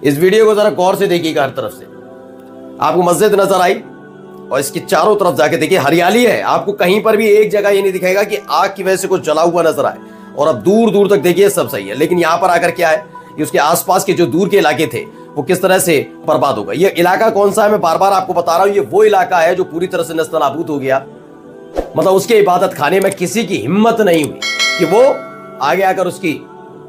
इस वीडियो को जरा गौर से देखिएगा। हर तरफ से आपको मस्जिद नजर आई और इसकी चारों तरफ जाके देखिए हरियाली है। आपको कहीं पर भी एक जगह ये नहीं दिखेगा कि आग की वजह से कुछ जला हुआ नजर आए। और अब दूर दूर तक देखिए सब सही है, लेकिन यहां पर आकर क्या है कि उसके आसपास के जो दूर के इलाके थे वो किस तरह से बर्बाद हो गए। ये इलाका कौन सा है मैं बार बार आपको बता रहा हूं, ये वो इलाका है जो पूरी तरह से नस्तनाबूद हो गया। मतलब उसके इबादत खाने में किसी की हिम्मत नहीं हुई कि वो आगे आकर उसकी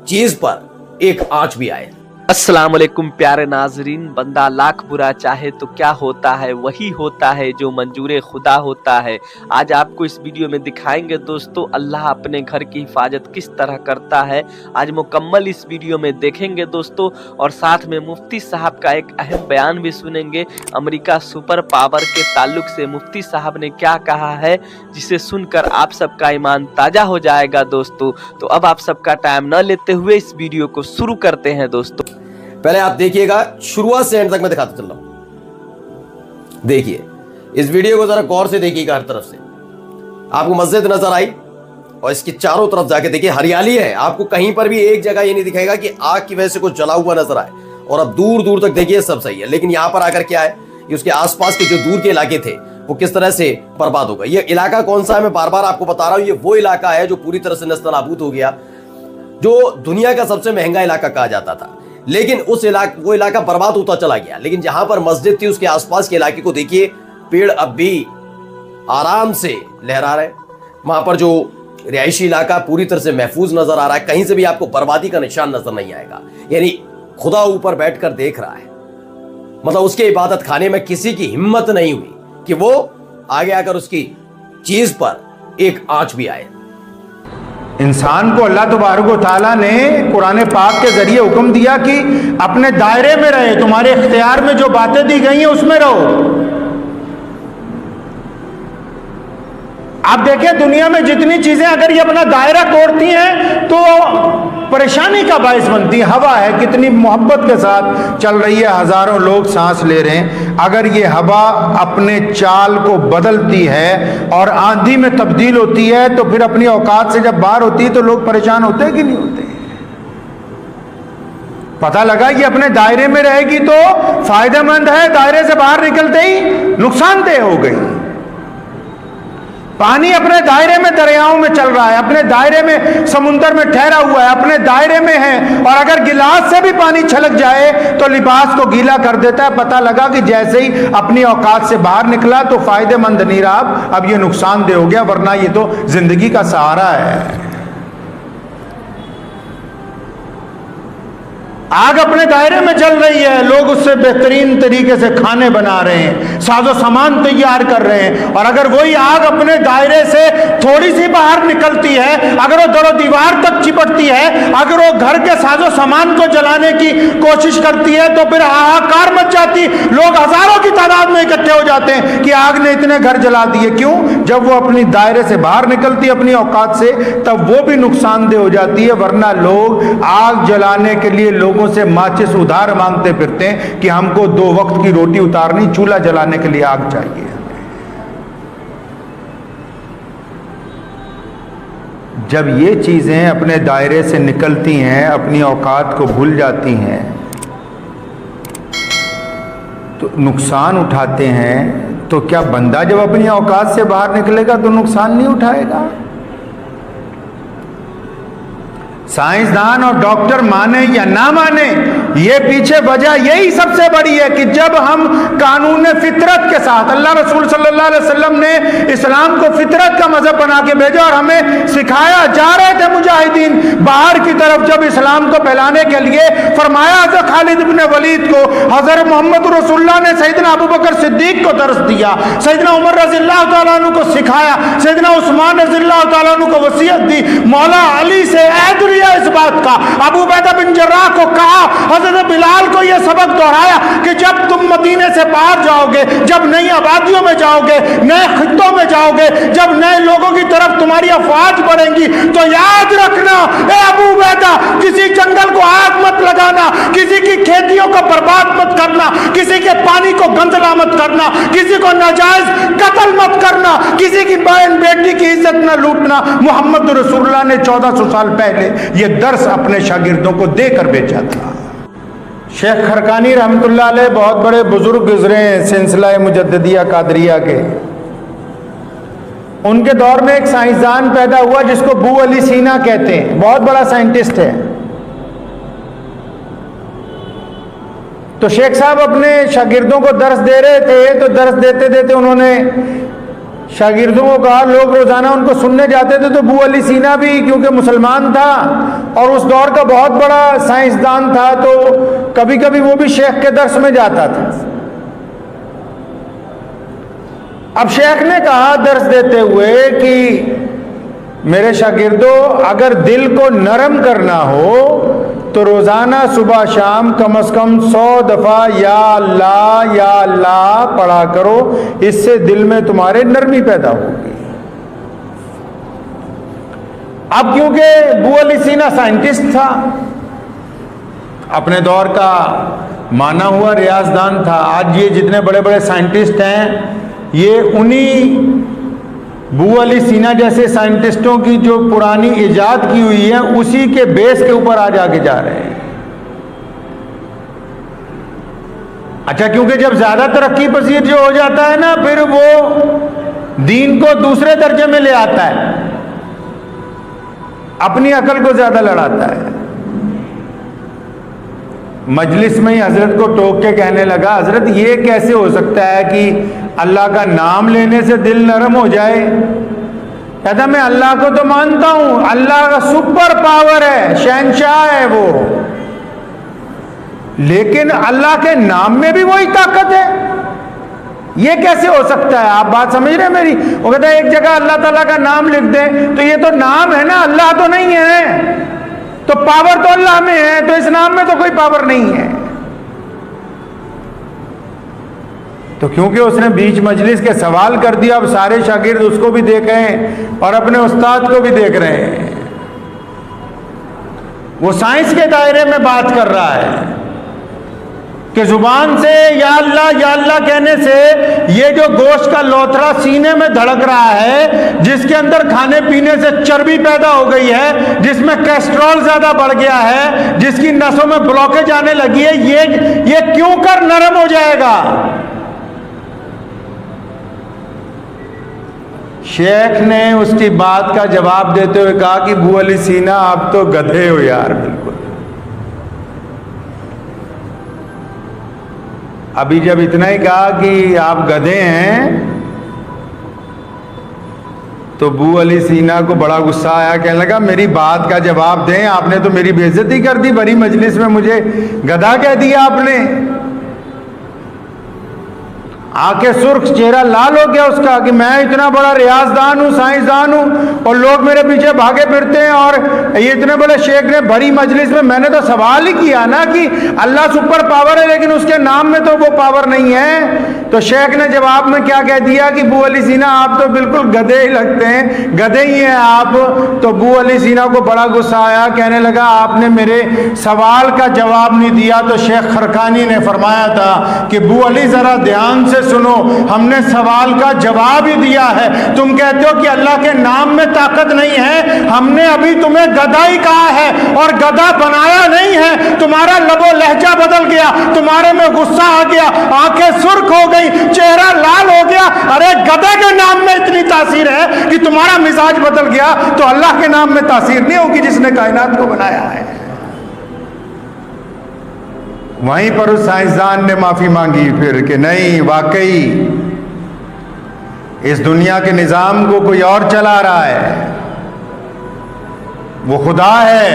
चीज पर एक आंच भी आए। अस्सलाम वालेकुम प्यारे नाजरीन। बंदा लाख बुरा चाहे तो क्या होता है, वही होता है जो मंजूर खुदा होता है। आज आपको इस वीडियो में दिखाएंगे दोस्तों अल्लाह अपने घर की हिफाजत किस तरह करता है। आज मुकम्मल इस वीडियो में देखेंगे दोस्तों, और साथ में मुफ्ती साहब का एक अहम बयान भी सुनेंगे। अमेरिका सुपर पावर के ताल्लुक से मुफ्ती साहब ने क्या कहा है, जिसे सुनकर आप सबका ईमान ताजा हो जाएगा दोस्तों। तो अब आप सबका टाइम न लेते हुए इस वीडियो को शुरू करते हैं दोस्तों। पहले आप देखिएगा, शुरुआत से एंड तक मैं दिखाता चल रहा हूं। देखिए इस वीडियो को जरा गौर से देखिएगा। हर तरफ से आपको मस्जिद नजर आई और इसकी चारों तरफ जाके देखिए हरियाली है। आपको कहीं पर भी एक जगह ये नहीं दिखेगा कि आग की वजह से कुछ जला हुआ नजर आए। और अब दूर दूर तक देखिए सब सही है, लेकिन यहां पर आकर क्या है कि उसके आसपास के जो दूर के इलाके थे वो किस तरह से बर्बाद हो गए। ये इलाका कौन सा है मैं बार बार आपको बता रहा हूं, ये वो इलाका है जो पूरी तरह से नस्तनाबूद हो गया, जो दुनिया का सबसे महंगा इलाका कहा जाता था। लेकिन वो इलाका बर्बाद होता चला गया। लेकिन जहां पर मस्जिद थी उसके आसपास के इलाके को देखिए, पेड़ अब भी आराम से लहरा रहे। वहां पर जो रिहायशी इलाका पूरी तरह से महफूज नजर आ रहा है, कहीं से भी आपको बर्बादी का निशान नजर नहीं आएगा। यानी खुदा ऊपर बैठकर देख रहा है। मतलब उसके इबादत खाने में किसी की हिम्मत नहीं हुई कि वो आगे आकर उसकी चीज पर एक आंच भी आए। इंसान को अल्लाह तबारक व तआला ने कुरान पाक के जरिए हुक्म दिया कि अपने दायरे में रहे, तुम्हारे इख्तियार में जो बातें दी गई हैं उसमें रहो। आप देखें दुनिया में जितनी चीजें अगर ये अपना दायरा तोड़ती हैं तो परेशानी का बायस बनती है। हवा है, कितनी मोहब्बत के साथ चल रही है, हजारों लोग सांस ले रहे हैं। अगर ये हवा अपने चाल को बदलती है और आंधी में तब्दील होती है तो फिर अपनी औकात से जब बाहर होती है तो लोग परेशान होते हैं कि नहीं होते। पता लगा ये अपने दायरे में रहेगी तो फायदेमंद है, दायरे से बाहर निकलते ही नुकसानदेह हो गई। पानी अपने दायरे में दरियाओं में चल रहा है, अपने दायरे में समुंदर में ठहरा हुआ है, अपने दायरे में है, और अगर गिलास से भी पानी छलक जाए तो लिबास को गीला कर देता है। पता लगा कि जैसे ही अपनी औकात से बाहर निकला तो फायदेमंद नहीं रहा, अब ये नुकसानदेह हो गया, वरना ये तो जिंदगी का सहारा है। आग अपने दायरे में चल रही है, लोग उससे बेहतरीन तरीके से खाने बना रहे हैं, साजो सामान तैयार कर रहे हैं। और अगर वही आग अपने दायरे से थोड़ी सी बाहर निकलती है, अगर वो दरो दीवार तक चिपटती है, अगर वो घर के साजो सामान को जलाने की कोशिश करती है तो फिर हाहाकार मच जाती। लोग हजारों की तादाद में इकट्ठे हो जाते हैं कि आग ने इतने घर जला दिए। क्यों? जब वो अपनी दायरे से बाहर निकलती है अपनी औकात से, तब वो भी नुकसानदेह हो जाती है। वरना लोग आग जलाने के लिए लोगों से माचिस उधार मांगते फिरते हैं कि हमको 2 वक्त की रोटी उतारनी, चूल्हा जलाने के लिए आग चाहिए। जब ये चीजें अपने दायरे से निकलती हैं, अपनी औकात को भूल जाती हैं, तो नुकसान उठाते हैं। तो क्या बंदा जब अपनी औकात से बाहर निकलेगा तो नुकसान नहीं उठाएगा? साइंसदान और डॉक्टर माने या ना माने, ये पीछे वजह यही सबसे बड़ी है कि जब हम कानून फितरत के साथ, अल्लाह रसूल सल्लल्लाहु अलैहि वसल्लम ने इस्लाम को फितरत का मजहब बना के भेजा और हमें सिखाया, जा रहे थे मुजाहिदीन बाहर की तरफ जब इस्लाम को फैलाने के लिए, फरमाया हज़रत खालिद इब्न वलीद को, हज़रत मोहम्मद रसूलुल्लाह ने सैयदना अबू बकर सिद्दीक को दर्स दिया, सैयदना उमर रज़ियल्लाहु तआला अन्हु को सिखाया, सैयदना उस्मान रज़ियल्लाहु तआला अन्हु को वसीयत दी, मौला अली से ऐद लिया इस बात का, अबू उबैदा बिन जर्राह को कहा, हजरत बिलाल को यह सबक दोहराया कि जब तुम मदीने से बाहर जाओगे, जब नई आबादियों में जाओगे, नए खित्तों में जाओगे, जब नए लोगों की तरफ तुम्हारी अफवाज बढ़ेंगी, तो याद रखना ए अबू उबैदा, किसी जंगल को आग मत लगाना, किसी की खेतियों को बर्बाद मत करना, किसी के पानी को गंदला मत करना, किसी को नाजायज कत्ल मत करना, किसी की बहन बेटी की इज्जत न लूटना। मोहम्मद रसूलुल्लाह ने 1400 साल पहले ये दर्स अपने शागिर्दों को देकर भेजा था। शेख खरकानी रहमतुल्लाह अलैह बहुत बड़े बुजुर्ग गुजरे हैं सिलसिला मुजद्दिदिया कादरिया के। उनके दौर में एक साइंसदान पैदा हुआ जिसको अबू अली सीना कहते हैं, बहुत बड़ा साइंटिस्ट है। तो शेख साहब अपने शागिर्दों को दर्स दे रहे थे, तो दर्स देते देते उन्होंने शागिर्दों को कहा, लोग रोजाना उनको सुनने जाते थे, तो अबू अली सीना भी क्योंकि मुसलमान था और उस दौर का बहुत बड़ा साइंसदान था, तो कभी कभी वो भी शेख के दर्स में जाता था। अब शेख ने कहा दर्स देते हुए कि मेरे शागिर्दों, अगर दिल को नरम करना हो तो रोजाना सुबह शाम कम से कम 100 दफा या अल्लाह पढ़ा करो, इससे दिल में तुम्हारे नरमी पैदा होगी। अब क्योंकि अबू अली सीना साइंटिस्ट था, अपने दौर का माना हुआ रियाजदान था। आज ये जितने बड़े बड़े साइंटिस्ट हैं, ये उन्हीं अबू अली सीना जैसे साइंटिस्टों की जो पुरानी इजाद की हुई है उसी के बेस के ऊपर आज आगे जा रहे हैं। अच्छा, क्योंकि जब ज्यादा तरक्की पसीर जो हो जाता है ना, फिर वो दीन को दूसरे दर्जे में ले आता है, अपनी अकल को ज्यादा लड़ाता है। मजलिस में ही हजरत को टोक के कहने लगा, हजरत ये कैसे हो सकता है कि अल्लाह का नाम लेने से दिल नरम हो जाए? कहता मैं अल्लाह को तो मानता हूं, अल्लाह का सुपर पावर है, शहंशाह है वो, लेकिन अल्लाह के नाम में भी वही ताकत है। ये कैसे हो सकता है? आप बात समझ रहे हैं मेरी? वो कहता है एक जगह अल्लाह ताला का नाम लिख दे तो ये तो नाम है ना, अल्लाह तो नहीं है, तो पावर तो अल्लाह में है, तो इस नाम में तो कोई पावर नहीं है। तो क्योंकि उसने बीच मजलिस के सवाल कर दिया, अब सारे शागिर्द उसको भी देख रहे हैं और अपने उस्ताद को भी देख रहे हैं। वो साइंस के दायरे में बात कर रहा है कि जुबान से या अल्लाह कहने से ये जो गोश्त का लोथरा सीने में धड़क रहा है, जिसके अंदर खाने पीने से चर्बी पैदा हो गई है, जिसमें कोलेस्ट्रॉल ज्यादा बढ़ गया है, जिसकी नसों में ब्लॉकेज आने लगी है, ये क्यों कर नरम हो जाएगा? शेख ने उसकी बात का जवाब देते हुए कहा कि अबू अली सीना, आप तो गधे हो यार, बिल्कुल। अभी जब इतना ही कहा कि आप गधे हैं, तो अबू अली सीना को बड़ा गुस्सा आया, कहने लगा मेरी बात का जवाब दें, आपने तो मेरी बेइज्जती कर दी, बड़ी मजलिस में मुझे गधा कह दिया आपने। आंखें सुर्ख, चेहरा लाल हो गया उसका कि मैं इतना बड़ा रियाजदान हूँ, साइंसदान हूँ, और लोग मेरे पीछे भागे फिरते हैं, और ये इतने बड़े शेख ने भरी मजलिस में, मैंने तो सवाल ही किया ना कि अल्लाह सुपर पावर है, लेकिन उसके नाम में तो वो पावर नहीं है। तो शेख ने जवाब में क्या कह दिया कि अबू अली सीना, आप तो बिल्कुल गधे ही लगते हैं, गधे ही हैं आप। तो अबू अली सीना को बड़ा गुस्सा आया, कहने लगा आपने मेरे सवाल का जवाब नहीं दिया। तो शेख खरकानी ने फरमाया था कि अबू अली जरा ध्यान से सुनो, हमने सवाल का जवाब ही दिया है। तुम कहते हो कि अल्लाह के नाम में ताकत नहीं है, हमने अभी तुम्हें गधा ही कहा है और गधा बनाया नहीं है। तुम्हारा लबो लहजा बदल गया, तुम्हारे में गुस्सा आ गया, आंखें सुर्ख हो गई, चेहरा लाल हो गया। अरे गधे के नाम में इतनी तासीर है कि तुम्हारा मिजाज बदल गया, तो अल्लाह के नाम में तासीर नहीं होगी जिसने कायनात को बनाया है। वहीं पर उस साइंसदान ने माफी मांगी फिर कि नहीं, वाकई इस दुनिया के निजाम को कोई और चला रहा है, वो खुदा है।